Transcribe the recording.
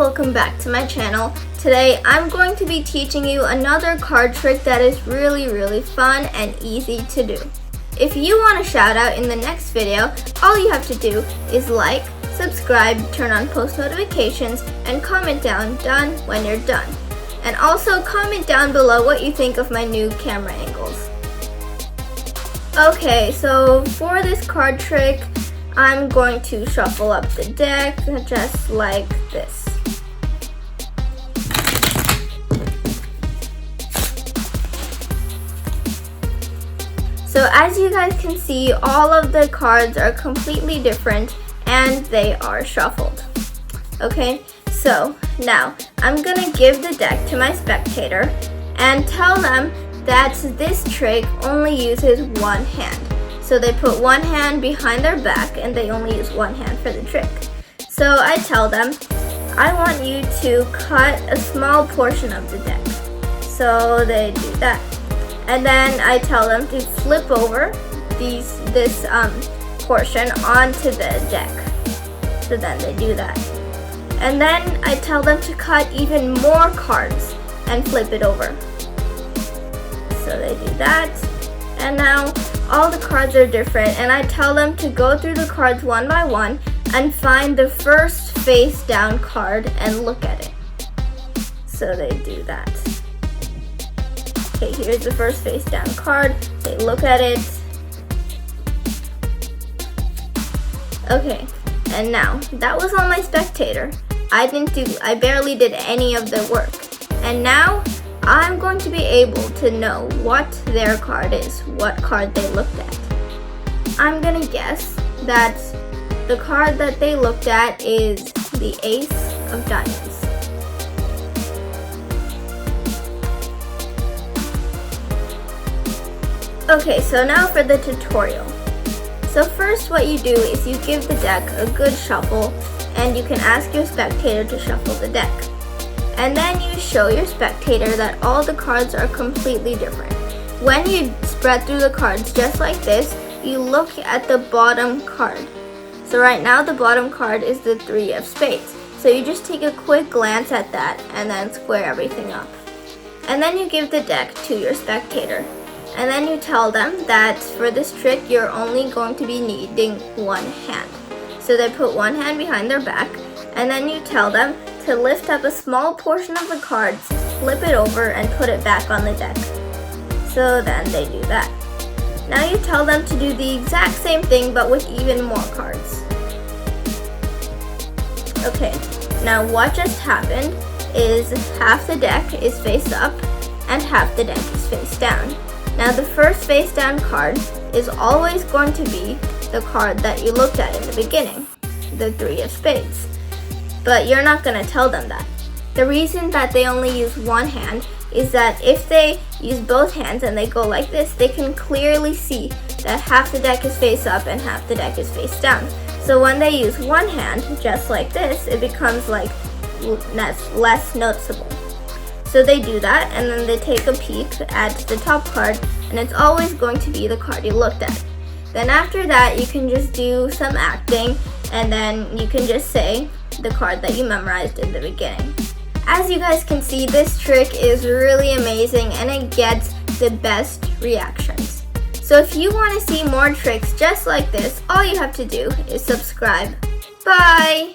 welcome back to my channel. Today I'm going to be teaching you another card trick that is really fun and easy to do. If you want a shout out in the next video, all you have to do is like, subscribe, turn on post notifications, and comment down "done" when you're done. And also comment down below what you think of my new camera angles. Okay, so for this card trick, I'm going to shuffle up the deck just like this. So as you guys can see, all of the cards are completely different and they are shuffled. Okay, so now I'm gonna give the deck to my spectator and tell them that this trick only uses one hand. So they put one hand behind their back and they only use one hand for the trick. So I tell them, I want you to cut a small portion of the deck. So they do that. And then I tell them to flip over this portion onto the deck. So then they do that. And then I tell them to cut even more cards and flip it over. So they do that. And now all the cards are different, and I tell them to go through the cards one by one and find the first face down card and look at it. So they do that. Okay, here's the first face down card. They look at it. Okay, and now that was on my spectator. I barely did any of the work. And now I'm going to be able to know what their card is, what card they looked at. I'm gonna guess that the card that they looked at is the Ace of Diamonds. Okay, so now for the tutorial. So first what you do is you give the deck a good shuffle, and you can ask your spectator to shuffle the deck. And then you show your spectator that all the cards are completely different. When you spread through the cards just like this, you look at the bottom card. So right now the bottom card is the 3 of spades. So you just take a quick glance at that and then square everything up. And then you give the deck to your spectator. And then you tell them that for this trick you're only going to be needing one hand. So they put one hand behind their back, and then you tell them to lift up a small portion of the cards, flip it over, and put it back on the deck. So then they do that. Now you tell them to do the exact same thing but with even more cards. Okay, now what just happened is half the deck is face up and half the deck is face down. Now the first face down card is always going to be the card that you looked at in the beginning, the 3 of spades. But you're not going to tell them that. The reason that they only use one hand is that if they use both hands and they go like this, they can clearly see that half the deck is face up and half the deck is face down. So when they use one hand, just like this, it becomes like less noticeable. So they do that, and then they take a peek at the top card, and it's always going to be the card you looked at. Then after that, you can just do some acting, and then you can just say the card that you memorized in the beginning. As you guys can see, this trick is really amazing and it gets the best reactions. So if you want to see more tricks just like this, all you have to do is subscribe. Bye!